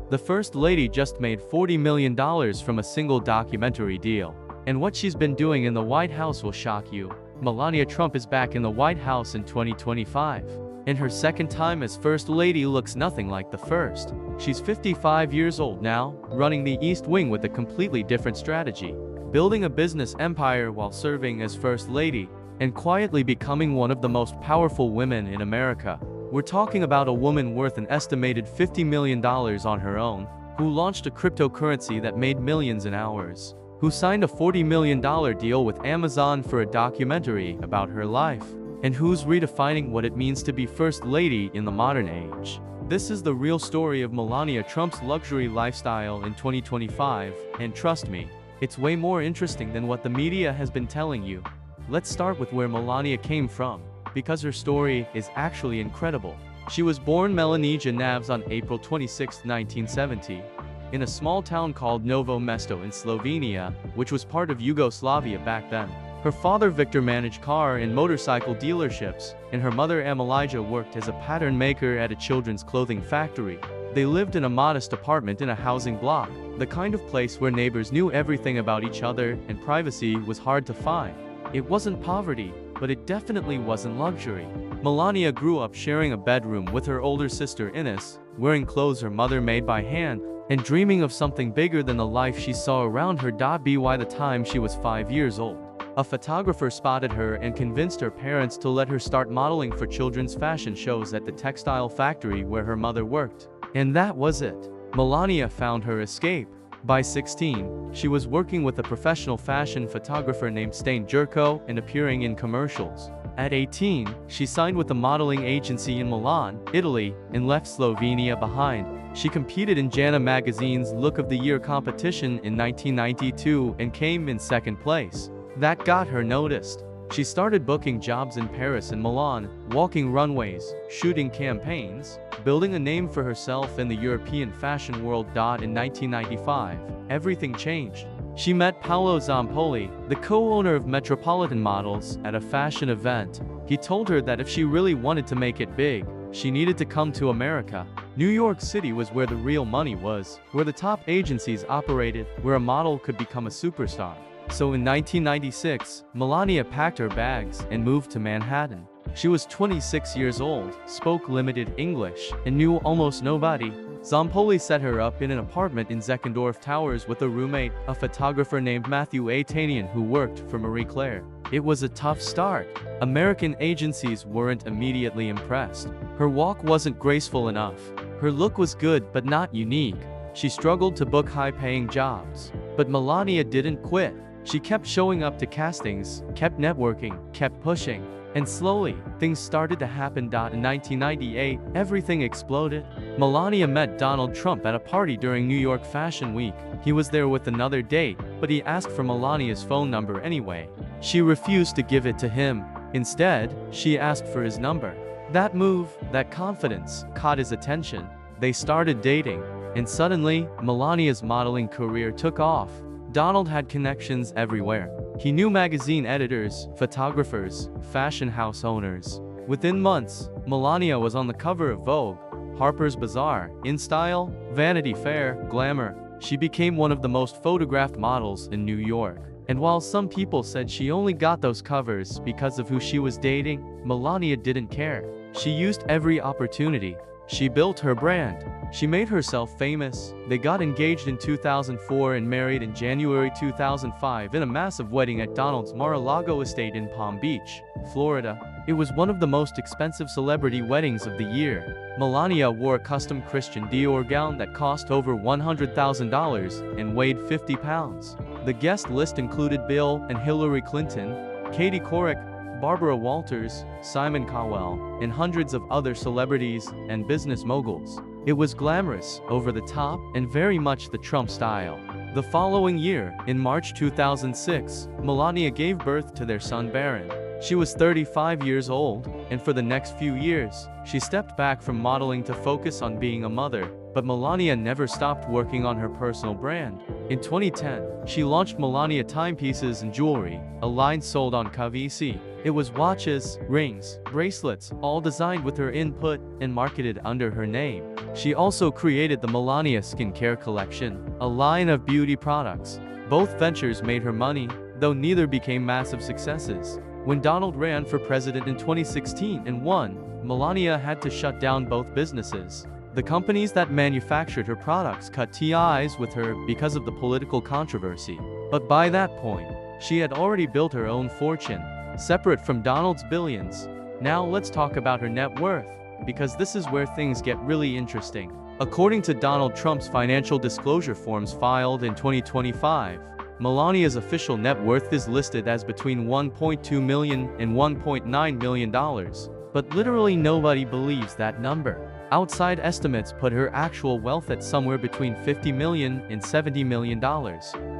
The First Lady just made $40 million from a single documentary deal. And what she's been doing in the White House will shock you. Melania Trump is back in the White House in 2025. And her second time as First Lady looks nothing like the first. She's 55 years old now, running the East Wing with a completely different strategy. Building a business empire while serving as First Lady, and quietly becoming one of the most powerful women in America. We're talking about a woman worth an estimated $50 million on her own, who launched a cryptocurrency that made millions in hours, who signed a $40 million deal with Amazon for a documentary about her life, and who's redefining what it means to be First Lady in the modern age. This is the real story of Melania Trump's luxury lifestyle in 2025, and trust me, it's way more interesting than what the media has been telling you. Let's start with where Melania came from, because her story is actually incredible. She was born Melania Navs on April 26, 1970, in a small town called Novo Mesto in Slovenia, which was part of Yugoslavia back then. Her father Victor managed car and motorcycle dealerships, and her mother Amalija worked as a pattern maker at a children's clothing factory. They lived in a modest apartment in a housing block, the kind of place where neighbors knew everything about each other and privacy was hard to find. It wasn't poverty, but it definitely wasn't luxury. Melania grew up sharing a bedroom with her older sister Ines, wearing clothes her mother made by hand, and dreaming of something bigger than the life she saw around her. By the time she was 5 years old, a photographer spotted her and convinced her parents to let her start modeling for children's fashion shows at the textile factory where her mother worked. And that was it. Melania found her escape. By 16, she was working with a professional fashion photographer named Stain Jurko and appearing in commercials. At 18, she signed with a modeling agency in Milan, Italy, and left Slovenia behind. She competed in Jana magazine's Look of the Year competition in 1992 and came in second place. That got her noticed. She started booking jobs in Paris and Milan, walking runways, shooting campaigns, building a name for herself in the European fashion world. In 1995, everything changed. She met Paolo Zampoli, the co-owner of Metropolitan Models, at a fashion event. He told her that if she really wanted to make it big, she needed to come to America. New York City was where the real money was, where the top agencies operated, where a model could become a superstar. So in 1996, Melania packed her bags and moved to Manhattan. She was 26 years old, spoke limited English, and knew almost nobody. Zampoli set her up in an apartment in Zeckendorf Towers with a roommate, a photographer named Matthew Atanian who worked for Marie Claire. It was a tough start. American agencies weren't immediately impressed. Her walk wasn't graceful enough. Her look was good but not unique. She struggled to book high-paying jobs. But Melania didn't quit. She kept showing up to castings, kept networking, kept pushing. And slowly, things started to happen. In 1998, everything exploded. Melania met Donald Trump at a party during New York Fashion Week. He was there with another date, but he asked for Melania's phone number anyway. She refused to give it to him. Instead, she asked for his number. That move, that confidence, caught his attention. They started dating. And suddenly, Melania's modeling career took off. Donald had connections everywhere. He knew magazine editors, photographers, fashion house owners. Within months, Melania was on the cover of Vogue, Harper's Bazaar, InStyle, Vanity Fair, Glamour. She became one of the most photographed models in New York. And while some people said she only got those covers because of who she was dating, Melania didn't care. She used every opportunity. She built her brand. She made herself famous. They got engaged in 2004 and married in January 2005 in a massive wedding at Donald's Mar-a-Lago estate in Palm Beach, Florida. It was one of the most expensive celebrity weddings of the year. Melania wore a custom Christian Dior gown that cost over $100,000 and weighed 50 pounds. The guest list included Bill and Hillary Clinton, Katie Couric, Barbara Walters, Simon Cowell, and hundreds of other celebrities and business moguls. It was glamorous, over the top, and very much the Trump style. The following year, in March 2006, Melania gave birth to their son Barron. She was 35 years old, and for the next few years, she stepped back from modeling to focus on being a mother. But Melania never stopped working on her personal brand. In 2010, she launched Melania Timepieces and Jewelry, a line sold on Kavisi. It was watches, rings, bracelets, all designed with her input and marketed under her name. She also created the Melania Skincare Collection, a line of beauty products. Both ventures made her money, though neither became massive successes. When Donald ran for president in 2016 and won, Melania had to shut down both businesses. The companies that manufactured her products cut ties with her because of the political controversy. But by that point, she had already built her own fortune, separate from Donald's billions. Now let's talk about her net worth, because this is where things get really interesting. According to Donald Trump's financial disclosure forms filed in 2025, Melania's official net worth is listed as between $1.2 million and $1.9 million, but literally nobody believes that number. Outside estimates put her actual wealth at somewhere between $50 million and $70 million.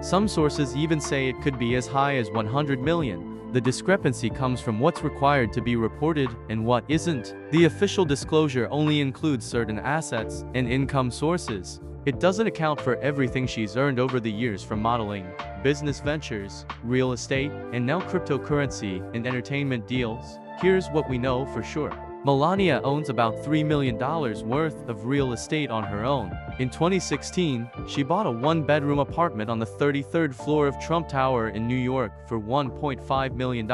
Some sources even say it could be as high as $100 million. The discrepancy comes from what's required to be reported and what isn't. The official disclosure only includes certain assets and income sources. It doesn't account for everything she's earned over the years from modeling, business ventures, real estate, and now cryptocurrency and entertainment deals. Here's what we know for sure. Melania owns about $3 million worth of real estate on her own. In 2016, she bought a one-bedroom apartment on the 33rd floor of Trump Tower in New York for $1.5 million.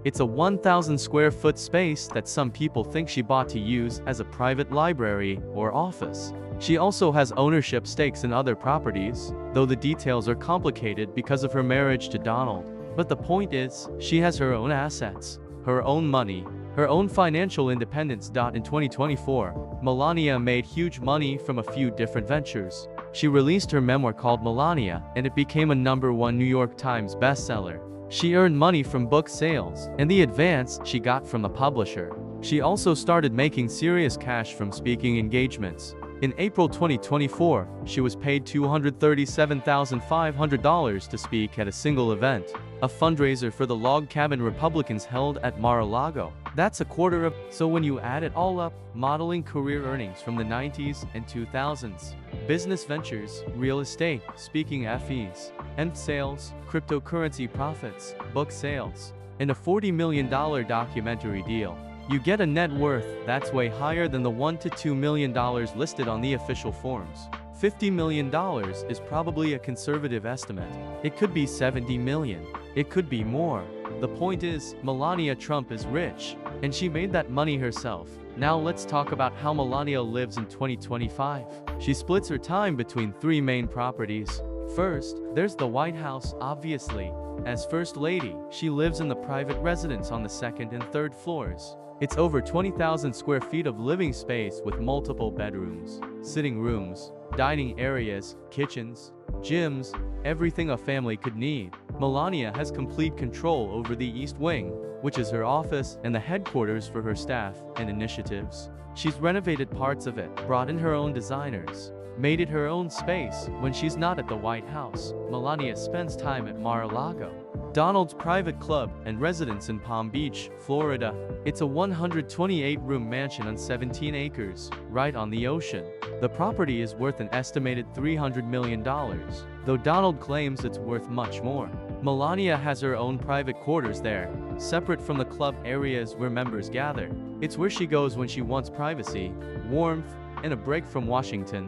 It's a 1,000 square foot space that some people think she bought to use as a private library or office. She also has ownership stakes in other properties, though the details are complicated because of her marriage to Donald. But the point is, she has her own assets, her own money, her own financial independence. In 2024, Melania made huge money from a few different ventures. She released her memoir called Melania, and it became a #1 New York Times bestseller. She earned money from book sales and the advance she got from the publisher. She also started making serious cash from speaking engagements. In April 2024, she was paid $237,500 to speak at a single event, a fundraiser for the Log Cabin Republicans held at Mar-a-Lago. That's a quarter of. So when you add it all up, modeling career earnings from the 90s and 2000s, business ventures, real estate, speaking fees, and sales, cryptocurrency profits, book sales, and a $40 million documentary deal, you get a net worth that's way higher than the $1 to $2 million listed on the official forms. $50 million is probably a conservative estimate. It could be $70 million. It could be more. The point is, Melania Trump is rich, and she made that money herself. Now let's talk about how Melania lives in 2025. She splits her time between three main properties. First, there's the White House, obviously. As First Lady, she lives in the private residence on the second and third floors. It's over 20,000 square feet of living space with multiple bedrooms, sitting rooms, dining areas, kitchens, gyms, everything a family could need. Melania has complete control over the East Wing, which is her office and the headquarters for her staff and initiatives. She's renovated parts of it, brought in her own designers, made it her own space. When she's not at the White House, Melania spends time at Mar-a-Lago, Donald's private club and residence in Palm Beach, Florida. It's a 128-room mansion on 17 acres, right on the ocean. The property is worth an estimated $300 million, though Donald claims it's worth much more. Melania has her own private quarters there, separate from the club areas where members gather. It's where she goes when she wants privacy, warmth, and a break from Washington.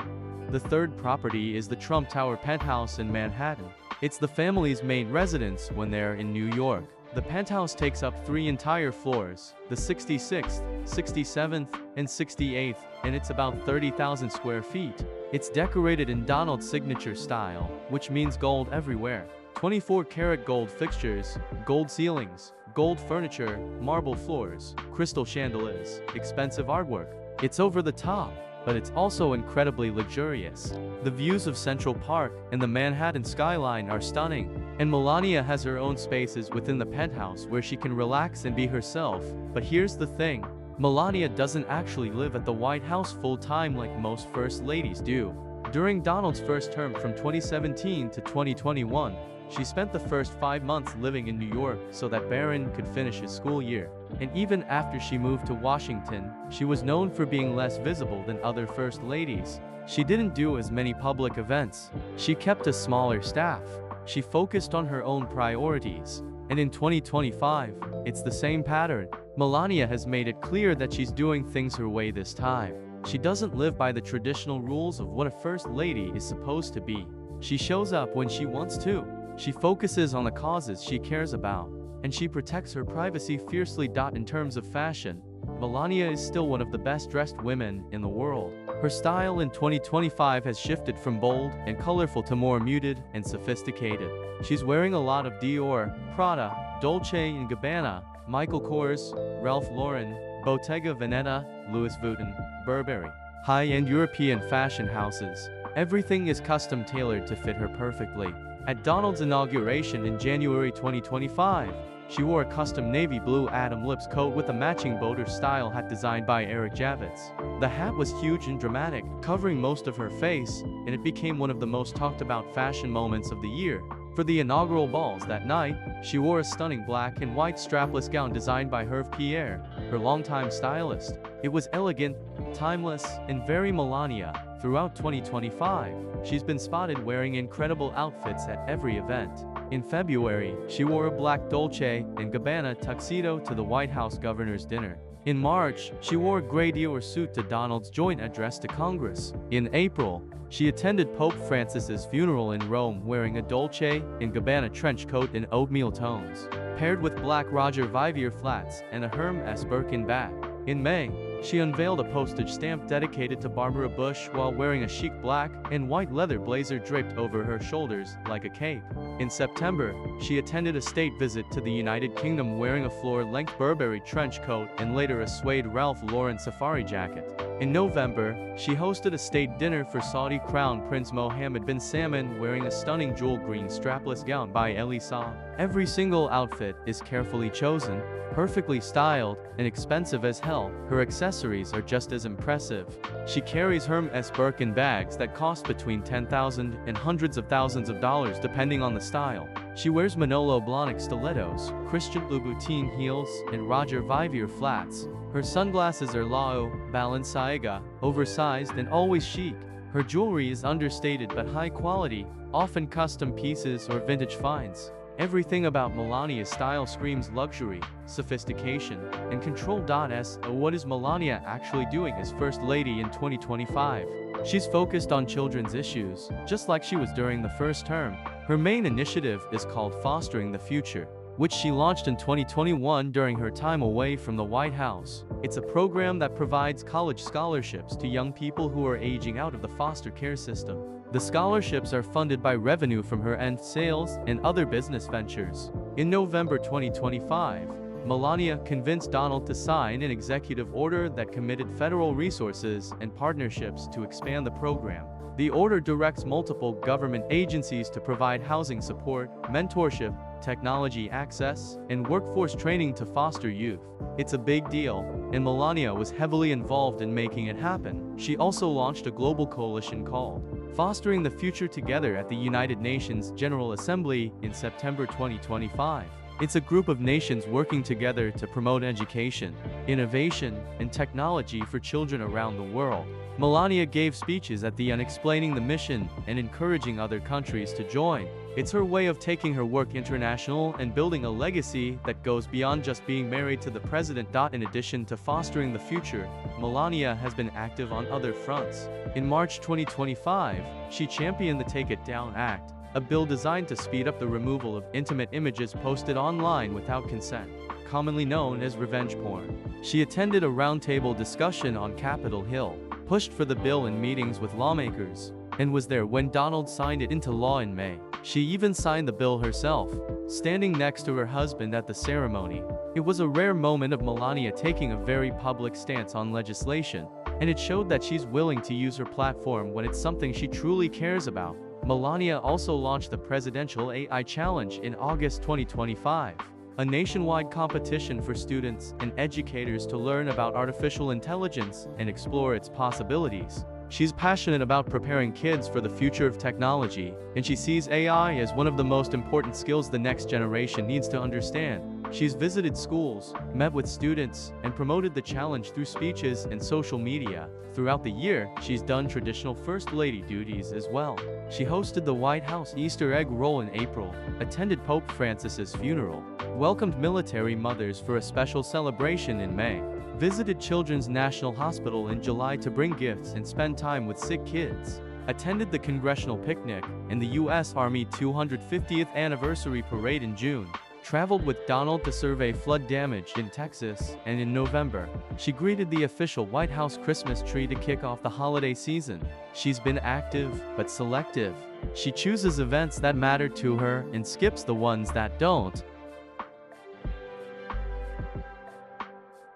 The third property is the Trump Tower penthouse in Manhattan. It's the family's main residence when they're in New York. The penthouse takes up 3 entire floors, the 66th, 67th, and 68th, and it's about 30,000 square feet. It's decorated in Donald's signature style, which means gold everywhere. 24-karat gold fixtures, gold ceilings, gold furniture, marble floors, crystal chandeliers, expensive artwork. It's over the top, but it's also incredibly luxurious. The views of Central Park and the Manhattan skyline are stunning, and Melania has her own spaces within the penthouse where she can relax and be herself. But here's the thing, Melania doesn't actually live at the White House full-time like most first ladies do. During Donald's first term from 2017 to 2021, she spent the first 5 months living in New York so that Barron could finish his school year. And even after she moved to Washington, she was known for being less visible than other first ladies. She didn't do as many public events. She kept a smaller staff. She focused on her own priorities. And in 2025, it's the same pattern. Melania has made it clear that she's doing things her way this time. She doesn't live by the traditional rules of what a first lady is supposed to be. She shows up when she wants to. She focuses on the causes she cares about. And she protects her privacy fiercely. In terms of fashion, Melania is still one of the best-dressed women in the world. Her style in 2025 has shifted from bold and colorful to more muted and sophisticated. She's wearing a lot of Dior, Prada, Dolce & Gabbana, Michael Kors, Ralph Lauren, Bottega Veneta, Louis Vuitton, Burberry. High-end European fashion houses. Everything is custom-tailored to fit her perfectly. At Donald's inauguration in January 2025, she wore a custom navy blue Adam Lips coat with a matching boater-style hat designed by Eric Javits. The hat was huge and dramatic, covering most of her face, and it became one of the most talked-about fashion moments of the year. For the inaugural balls that night, she wore a stunning black and white strapless gown designed by Hervé Pierre, her longtime stylist. It was elegant, timeless, and very Melania. Throughout 2025, she's been spotted wearing incredible outfits at every event. In February, she wore a black Dolce & Gabbana tuxedo to the White House governor's dinner. In March, she wore a gray Dior suit to Donald's joint address to Congress. In April, she attended Pope Francis's funeral in Rome wearing a Dolce & Gabbana trench coat in oatmeal tones, paired with black Roger Vivier flats and a Hermès Birkin bag. In May, she unveiled a postage stamp dedicated to Barbara Bush while wearing a chic black and white leather blazer draped over her shoulders like a cape. In September, she attended a state visit to the United Kingdom wearing a floor-length Burberry trench coat and later a suede Ralph Lauren safari jacket. In November, she hosted a state dinner for Saudi Crown Prince Mohammed bin Salman wearing a stunning jewel green strapless gown by Elie Saab. Every single outfit is carefully chosen, perfectly styled, and expensive as hell. Her accessories are just as impressive. She carries Hermès Birkin bags that cost between $10,000 and hundreds of thousands of dollars depending on the style. She wears Manolo Blahnik stilettos, Christian Louboutin heels, and Roger Vivier flats. Her sunglasses are Lao, Balenciaga, oversized and always chic. Her jewelry is understated but high quality, often custom pieces or vintage finds. Everything about Melania's style screams luxury, sophistication, and control. What is Melania actually doing as First Lady in 2025? She's focused on children's issues, just like she was during the first term. Her main initiative is called Fostering the Future, which she launched in 2021 during her time away from the White House. It's a program that provides college scholarships to young people who are aging out of the foster care system. The scholarships are funded by revenue from her end sales and other business ventures. In November 2025, Melania convinced Donald to sign an executive order that committed federal resources and partnerships to expand the program. The order directs multiple government agencies to provide housing support, mentorship, technology access, and workforce training to foster youth. It's a big deal, and Melania was heavily involved in making it happen. She also launched a global coalition called Fostering the Future Together at the United Nations General Assembly in September 2025. It's a group of nations working together to promote education, innovation, and technology for children around the world. Melania gave speeches at the UN explaining the mission and encouraging other countries to join. It's her way of taking her work international and building a legacy that goes beyond just being married to the president. In addition to fostering the future, Melania has been active on other fronts. In March 2025, she championed the Take It Down Act, a bill designed to speed up the removal of intimate images posted online without consent, commonly known as revenge porn. She attended a roundtable discussion on Capitol Hill, pushed for the bill in meetings with lawmakers, and was there when Donald signed it into law in May. She even signed the bill herself, standing next to her husband at the ceremony. It was a rare moment of Melania taking a very public stance on legislation, and it showed that she's willing to use her platform when it's something she truly cares about. Melania also launched the Presidential AI Challenge in August 2025, a nationwide competition for students and educators to learn about artificial intelligence and explore its possibilities. She's passionate about preparing kids for the future of technology, and she sees AI as one of the most important skills the next generation needs to understand. She's visited schools, met with students, and promoted the challenge through speeches and social media. Throughout the year, she's done traditional First Lady duties as well. She hosted the White House Easter egg roll in April, attended Pope Francis's funeral, welcomed military mothers for a special celebration in May, visited Children's National Hospital in July to bring gifts and spend time with sick kids, attended the congressional picnic and the U.S. Army 250th anniversary parade in June, traveled with Donald to survey flood damage in Texas, and in November, she greeted the official White House Christmas tree to kick off the holiday season. She's been active, but selective. She chooses events that matter to her and skips the ones that don't.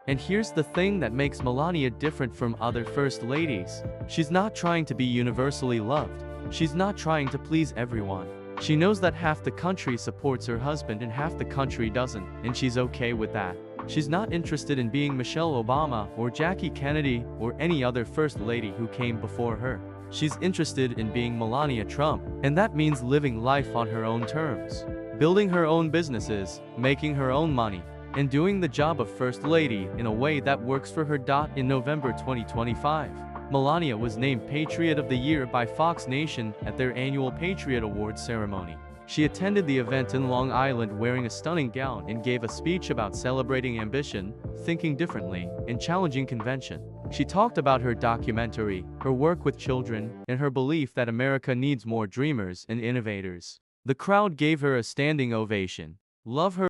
And here's the thing that makes Melania different from other first ladies. She's not trying to be universally loved. She's not trying to please everyone. She knows that half the country supports her husband and half the country doesn't, and she's okay with that. She's not interested in being Michelle Obama or Jackie Kennedy or any other first lady who came before her. She's interested in being Melania Trump, and that means living life on her own terms, building her own businesses, making her own money, and doing the job of First Lady in a way that works for her. In November 2025, Melania was named Patriot of the Year by Fox Nation at their annual Patriot Awards ceremony. She attended the event in Long Island wearing a stunning gown and gave a speech about celebrating ambition, thinking differently, and challenging convention. She talked about her documentary, her work with children, and her belief that America needs more dreamers and innovators. The crowd gave her a standing ovation. Love her